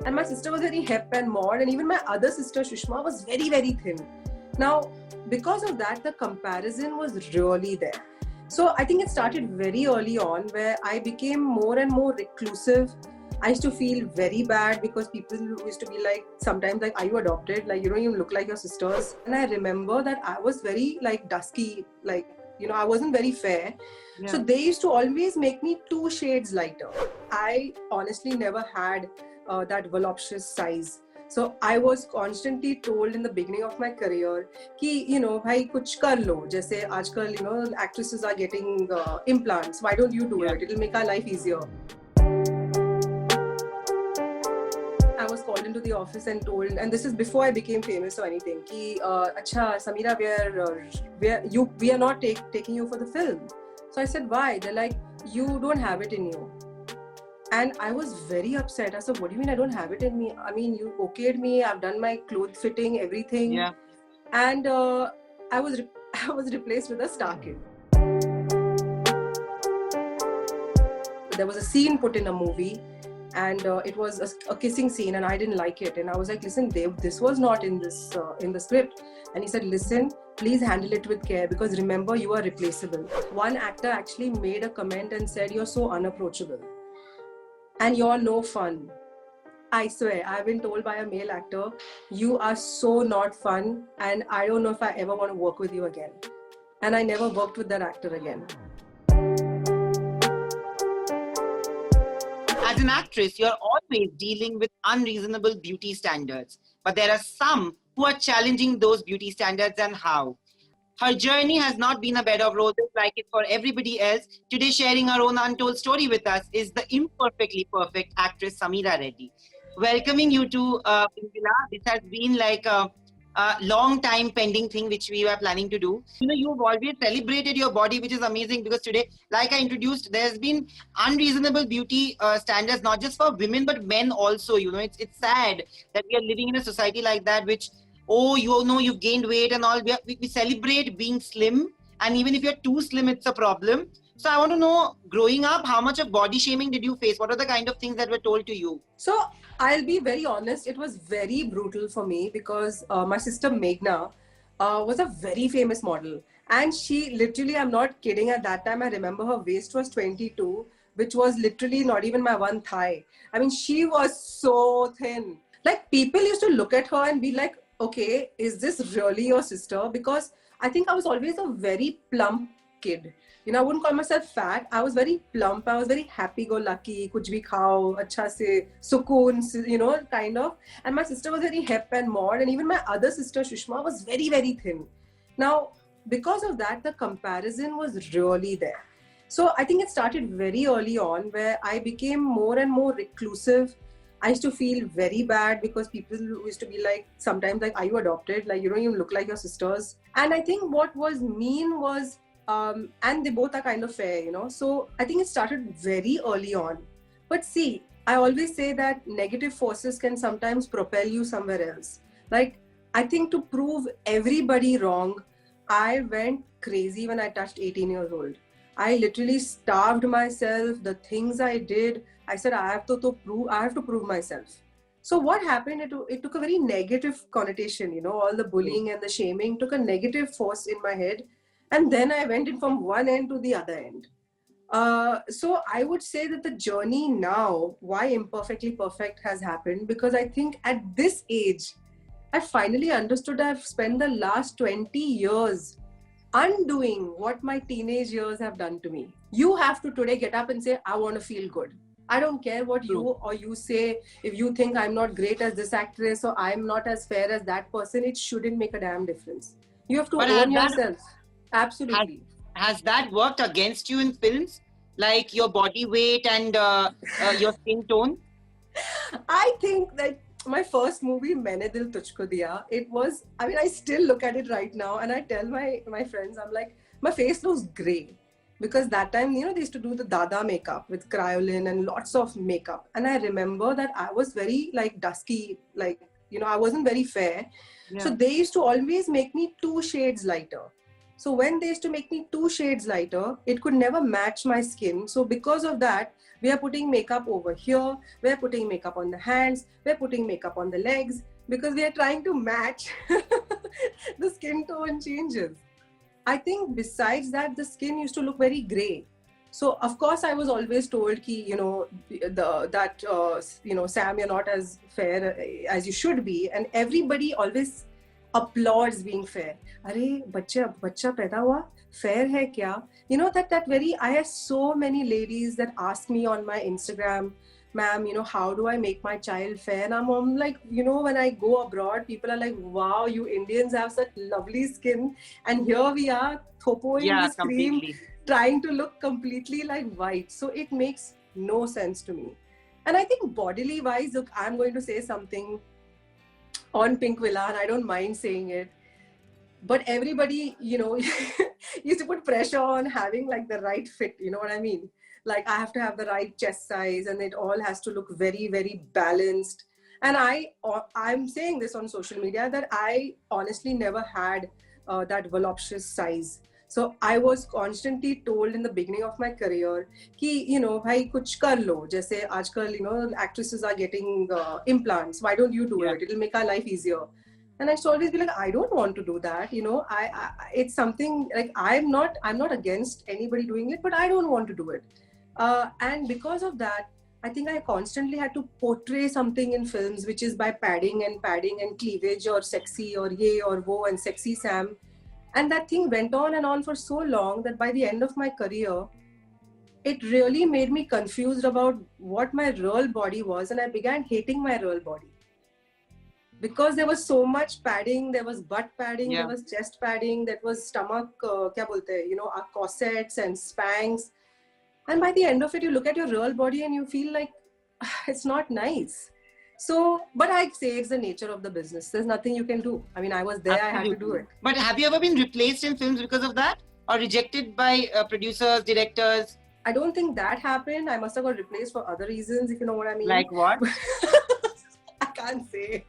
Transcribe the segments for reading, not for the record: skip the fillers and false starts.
And my sister was very hip and mod, and even my other sister Shushma was very, very thin. Now, because of that, the comparison was really there. So I think it started very early on, where I became more and more reclusive. I used to feel very bad because people used to be like, sometimes like, are you adopted? Like, you don't even look like your sisters. And I remember that I was very like dusky, like, you know, I wasn't very fair. Yeah. So they used to always make me 2 shades lighter. I honestly never had that voluptuous size. So I was constantly told in the beginning of my career कि, you know, भाई कुछ कर लो. जैसे आजकल, you know, actresses are getting implants. Why don't you do it? It'll make our life easier. I was called into the office and told, and this is before I became famous or anything, कि अच्छा Sameera, we are not taking you for the film. So I said, why? They're like, you don't have it in you. And I was very upset. I said, what do you mean I don't have it in me? I mean, you okayed me. I've done my clothes fitting, everything. Yeah. And I was replaced with a star kid. There was a scene put in a movie, and it was a kissing scene, and I didn't like it. And I was like, listen, Dev, this was not in this in the script. And he said, listen, please handle it with care, because remember, you are replaceable. One actor actually made a comment and said, you're so unapproachable. And you're no fun. I swear, I've been told by a male actor, you are so not fun, and I don't know if I ever want to work with you again. And I never worked with that actor again. As an actress, you're always dealing with unreasonable beauty standards. But there are some who are challenging those beauty standards, and how. Her journey has not been a bed of roses like it for everybody else. Today, sharing her own untold story with us is the imperfectly perfect actress Sameera Reddy. Welcoming you to PINKVILLA. This has been like a long time pending thing which we were planning to do. You know, you've always celebrated your body, which is amazing, because today, like I introduced, there's been unreasonable beauty standards, not just for women, but men also. You know, it's sad that we are living in a society like that, which, oh, you know, you gained weight and all. We celebrate being slim. And even if you're too slim, it's a problem. So I want to know, growing up, how much of body shaming did you face? What are the kind of things that were told to you? So I'll be very honest, it was very brutal for me, because my sister Meghna was a very famous model. And she literally, I'm not kidding, at that time, I remember her waist was 22, which was literally not even my one thigh. I mean, she was so thin. Like, people used to look at her and be like, okay, is this really your sister? Because I think I was always a very plump kid. You know, I wouldn't call myself fat. I was very plump. I was very happy-go-lucky. Kuch bhi khao, acha se, sukoon, you know, kind of. And my sister was very hip and mod. And even my other sister, Shushma, was very, very thin. Now, because of that, the comparison was really there. So I think it started very early on, where I became more and more reclusive. I used to feel very bad because people used to be like, sometimes like, are you adopted? Like, you don't even look like your sisters. And I think what was mean was, and they both are kind of fair, you know. So I think it started very early on. But see, I always say that negative forces can sometimes propel you somewhere else. Like, I think to prove everybody wrong, I went crazy when I touched 18 years old. I literally starved myself, the things I did. I said, I have to prove myself. So what happened, it took a very negative connotation, you know, all the bullying and the shaming took a negative force in my head. And then I went in from one end to the other end. So I would say that the journey now, why Imperfectly Perfect has happened, because I think at this age, I finally understood I've spent the last 20 years undoing what my teenage years have done to me. You have to today get up and say, I want to feel good. I don't care what you say. If you think I'm not great as this actress or I'm not as fair as that person, it shouldn't make a damn difference. You have to own yourself. Absolutely. Has that worked against you in films? Like your body weight and your skin tone? I think that my first movie, Maine Dil Tujhko Diya, it was, I mean, I still look at it right now and I tell my friends, I'm like, my face looks grey. Because that time, you know, they used to do the dada makeup with cryolin and lots of makeup. And I remember that I was very like dusky, like, you know, I wasn't very fair. Yeah. So they used to always make me 2 shades lighter. So when they used to make me 2 shades lighter, it could never match my skin. So because of that, we are putting makeup over here, we're putting makeup on the hands, we're putting makeup on the legs, because we are trying to match the skin tone changes. I think besides that, the skin used to look very gray. So of course, I was always told ki, Sam, you're not as fair as you should be, and everybody always applauds being fair. Arey, bachcha paida hua, fair hai kya? You know that very. I have so many ladies that ask me on my Instagram, ma'am, how do I make my child fair? And I'm like, when I go abroad, people are like, wow, you Indians have such lovely skin. And here we are, thopoing this cream, trying to look completely like white. So it makes no sense to me. And I think bodily wise, look, I'm going to say something on PINKVILLA, and I don't mind saying it. But everybody, used to put pressure on having like the right fit, you know what I mean? Like I have to have the right chest size, and it all has to look very, very balanced. And I'm saying this on social media that I honestly never had that voluptuous size. So I was constantly told in the beginning of my career कि भाई कुछ कर लो, जैसे आजकल actresses are getting implants, why don't you do it? It'll make our life easier. And I used to always be like, I don't want to do that. It's something like I'm not against anybody doing it, but I don't want to do it. And because of that, I think I constantly had to portray something in films, which is by padding and cleavage or sexy or ye or wo and sexy Sam. And that thing went on and on for so long that by the end of my career, it really made me confused about what my real body was. And I began hating my real body. Because there was so much padding, there was butt padding, there was chest padding, there was stomach, corsets and Spanx. And by the end of it, you look at your real body and you feel like it's not nice. So, but I say it's the nature of the business. There's nothing you can do. I mean, I was there, absolutely. I had to do it. But have you ever been replaced in films because of that? Or rejected by producers, directors? I don't think that happened. I must have got replaced for other reasons, if you know what I mean. Like what? I can't say.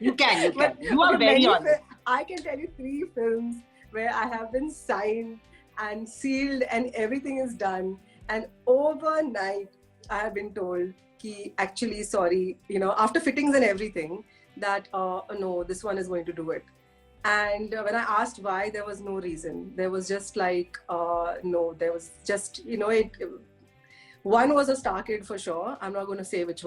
You can. You are very honest. I can tell you 3 films where I have been signed and sealed and everything is done. And overnight, I have been told, ki, actually, sorry, after fittings and everything, that no, this one is going to do it. And when I asked why, there was no reason. There was just like, no, there was just, one was a star kid for sure. I'm not going to say which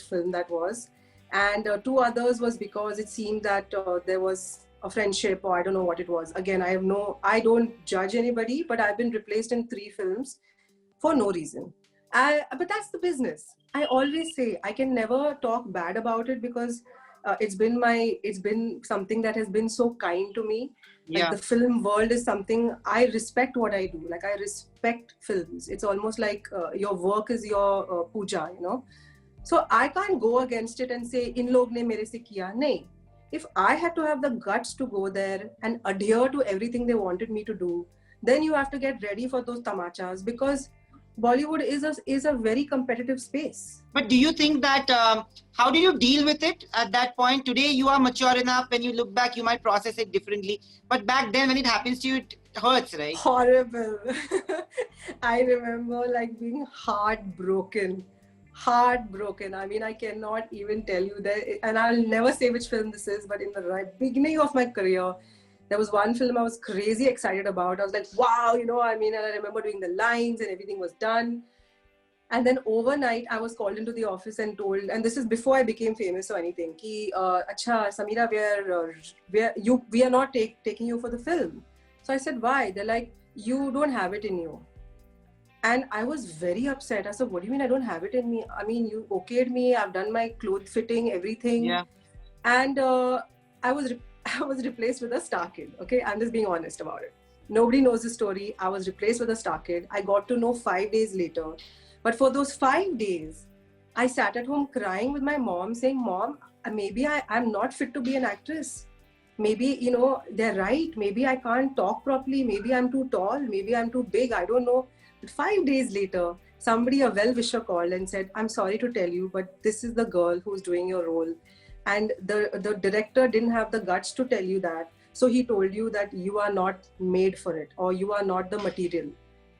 film that was. And 2 others was because it seemed that there was a friendship, or I don't know what it was. Again, I don't judge anybody, but I've been replaced in 3 films for no reason. But that's the business. I always say I can never talk bad about it, because it's been something that has been so kind to me. Like the film world is something I respect what I do. Like I respect films. It's almost like your work is your puja, So I can't go against it and say, in log ne mere se kiya. Nahin. If I had to have the guts to go there and adhere to everything they wanted me to do, then you have to get ready for those tamachas, because Bollywood is a very competitive space. But do you think that, how did you deal with it at that point? Today you are mature enough, when you look back, you might process it differently. But back then when it happens to you, it hurts, right? Horrible. I remember like being heartbroken. I mean, I cannot even tell you that, and I'll never say which film this is, but in the beginning of my career, there was one film I was crazy excited about. I was like, wow, and I remember doing the lines and everything was done. And then overnight, I was called into the office and told, and this is before I became famous or anything, ki, acha, Sameera, we are not taking you for the film. So I said, why? They're like, you don't have it in you. And I was very upset. I said, what do you mean I don't have it in me? I mean, you okayed me. I've done my clothes fitting, everything. Yeah. And I was replaced with a star kid. Okay, I'm just being honest about it. Nobody knows the story. I was replaced with a star kid. I got to know 5 days later. But for those 5 days, I sat at home crying with my mom, saying, Mom, maybe I'm not fit to be an actress. Maybe, they're right. Maybe I can't talk properly. Maybe I'm too tall. Maybe I'm too big. I don't know. But 5 days later, somebody, a well-wisher, called and said, I'm sorry to tell you, but this is the girl who's doing your role. And the director didn't have the guts to tell you that. So he told you that you are not made for it or you are not the material.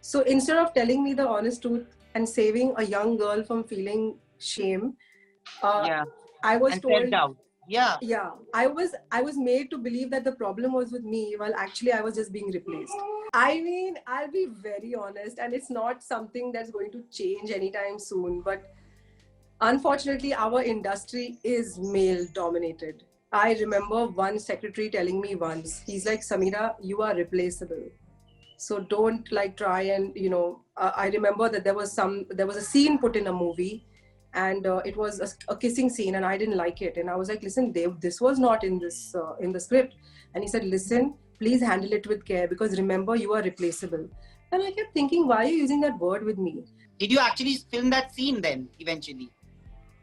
So instead of telling me the honest truth and saving a young girl from feeling shame, uh, Yeah. I was And self told, doubt. Yeah. yeah, I was made to believe that the problem was with me while actually I was just being replaced. I mean, I'll be very honest, and it's not something that's going to change anytime soon, but unfortunately, our industry is male dominated. I remember one secretary telling me once, he's like, Sameera, you are replaceable. So don't like try and, I remember that there was a scene put in a movie, and it was a kissing scene, and I didn't like it. And I was like, listen, Dave, this was not in the script. And he said, listen, please handle it with care because remember, you are replaceable. And I kept thinking, why are you using that word with me? Did you actually film that scene then eventually?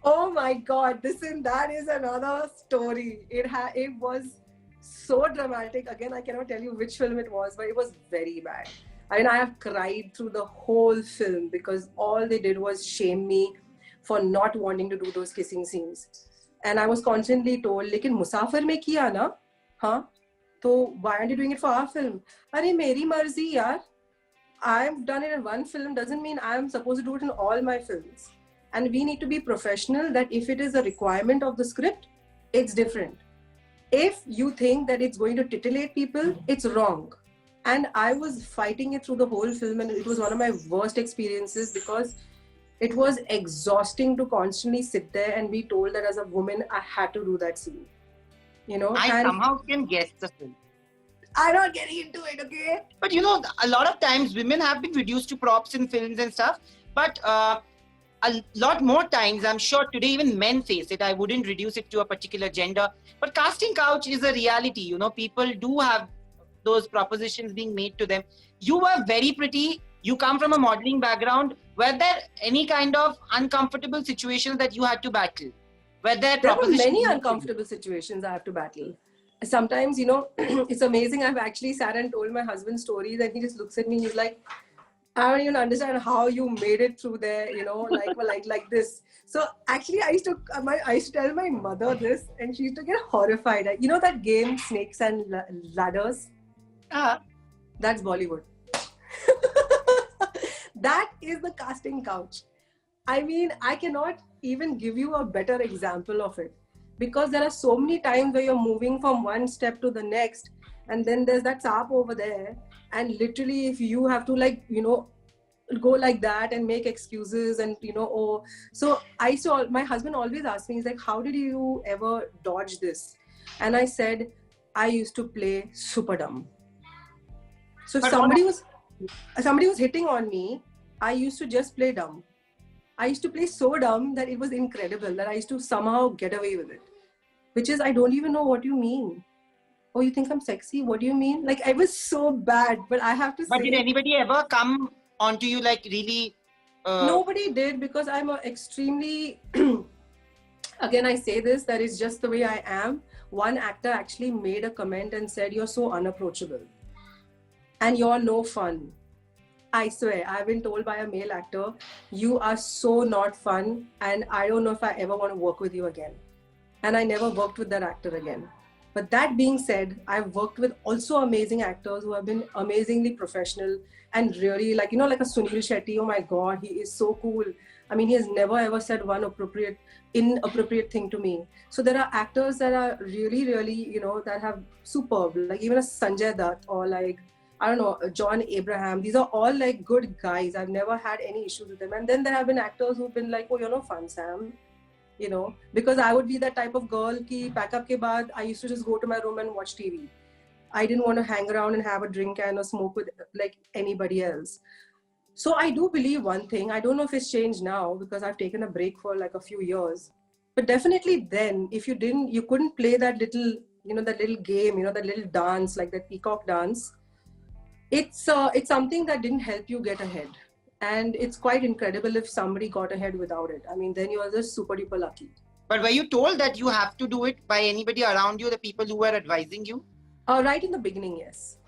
Oh my God! That is another story. It was so dramatic. Again, I cannot tell you which film it was, but it was very bad. I mean, I have cried through the whole film because all they did was shame me for not wanting to do those kissing scenes, and I was constantly told, "लेकिन मुसाफिर में किया ना, हाँ? तो why aren't you doing it for our film?" अरे मेरी मर्जी यार. I've done it in one film doesn't mean I'm supposed to do it in all my films. And we need to be professional that if it is a requirement of the script, it's different. If you think that it's going to titillate people, it's wrong. And I was fighting it through the whole film, and it was one of my worst experiences because it was exhausting to constantly sit there and be told that as a woman, I had to do that scene. I And somehow can guess the film. I'm not getting into it, okay? But a lot of times women have been reduced to props in films and stuff. But a lot more times, I'm sure today even men face it. I wouldn't reduce it to a particular gender. But casting couch is a reality. People do have those propositions being made to them. You were very pretty. You come from a modeling background. Were there any kind of uncomfortable situations that you had to battle? Were there were many propositions? uncomfortable situations I have to battle. Sometimes, it's amazing. I've actually sat and told my husband stories, and he just looks at me and he's like, I don't even understand how you made it through there, like this. So actually, I used to tell my mother this, and she used to get horrified. You know that game, Snakes and Ladders? That's Bollywood. That is the casting couch. I mean, I cannot even give you a better example of it because there are so many times where you're moving from one step to the next, and then there's that sap over there, and literally if you have to go like that and make excuses and so my husband always asks me, he's like, how did you ever dodge this? And I said, I used to play super dumb. So if somebody was hitting on me, I used to just play dumb. I used to play so dumb that it was incredible that I used to somehow get away with it. Which is, I don't even know what you mean. Oh, you think I'm sexy? What do you mean? Like, I was so bad, but I have to say... But did anybody ever come onto you like really... Nobody did because I'm extremely... Again, I say this, that is just the way I am. One actor actually made a comment and said, you're so unapproachable. And you're no fun. I swear, I've been told by a male actor, you are so not fun, and I don't know if I ever want to work with you again. And I never worked with that actor again. But that being said, I've worked with also amazing actors who have been amazingly professional and really like a Sunil Shetty. Oh my God, he is so cool. I mean, he has never ever said one inappropriate thing to me. So there are actors that are really, really, that have superb, like even a Sanjay Dutt or like, I don't know, John Abraham. These are all like good guys. I've never had any issues with them. And then there have been actors who've been like, oh, you're no fun, Sam. Because I would be that type of girl ki pack up ke baad, I used to just go to my room and watch TV. I didn't want to hang around and have a drink and a smoke with like anybody else. So I do believe one thing. I don't know if it's changed now because I've taken a break for like a few years. But definitely then, if you couldn't play that little, that little game, that little dance, like that peacock dance. It's something that didn't help you get ahead. And it's quite incredible if somebody got ahead without it. I mean, then you are just super duper lucky. But were you told that you have to do it by anybody around you, the people who were advising you? Right in the beginning, yes.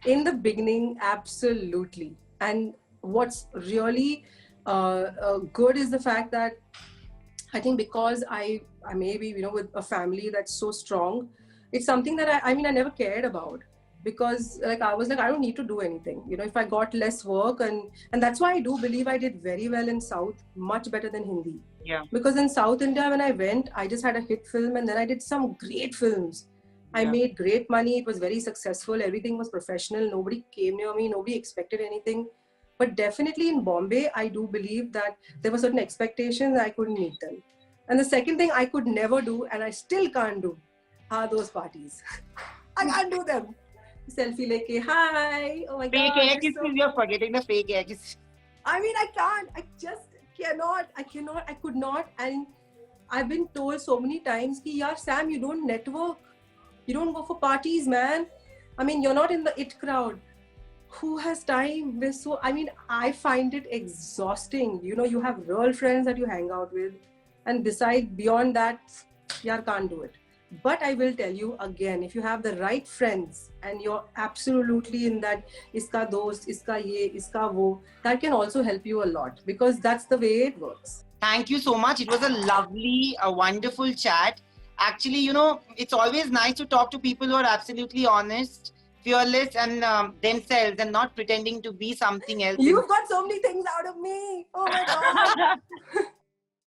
In the beginning, absolutely. And what's really good is the fact that I think because I may be, with a family that's so strong, it's something that I mean, I never cared about, because like I was like, I don't need to do anything. You know, if I got less work, and that's why I do believe I did very well in South, much better than Hindi. Yeah. Because in South India, when I went, I just had a hit film, and then I did some great films. I made great money. It was very successful. Everything was professional. Nobody came near me. Nobody expected anything. But definitely in Bombay, I do believe that there were certain expectations I couldn't meet them. And the second thing I could never do, and I still can't do, are those parties. I can't do them. Selfie leke, hi, oh my Fake god. air kisses, you're forgetting the fake air kisses. I mean, I can't. I just cannot. I could not. And I've been told so many times, ki, yaar, Sam, you don't network. You don't go for parties, man. I mean, you're not in the it crowd. Who has time? I find it exhausting. You know, you have real friends that you hang out with. And beside, beyond that, yaar, can't do it. But I will tell you again, if you have the right friends and you're absolutely in that iska dost, iska ye, iska wo, that can also help you a lot, because that's the way it works. Thank you so much. It was a lovely, a wonderful chat. Actually, you know, it's always nice to talk to people who are absolutely honest, fearless, and themselves, and not pretending to be something else. You've got so many things out of me. Oh my God.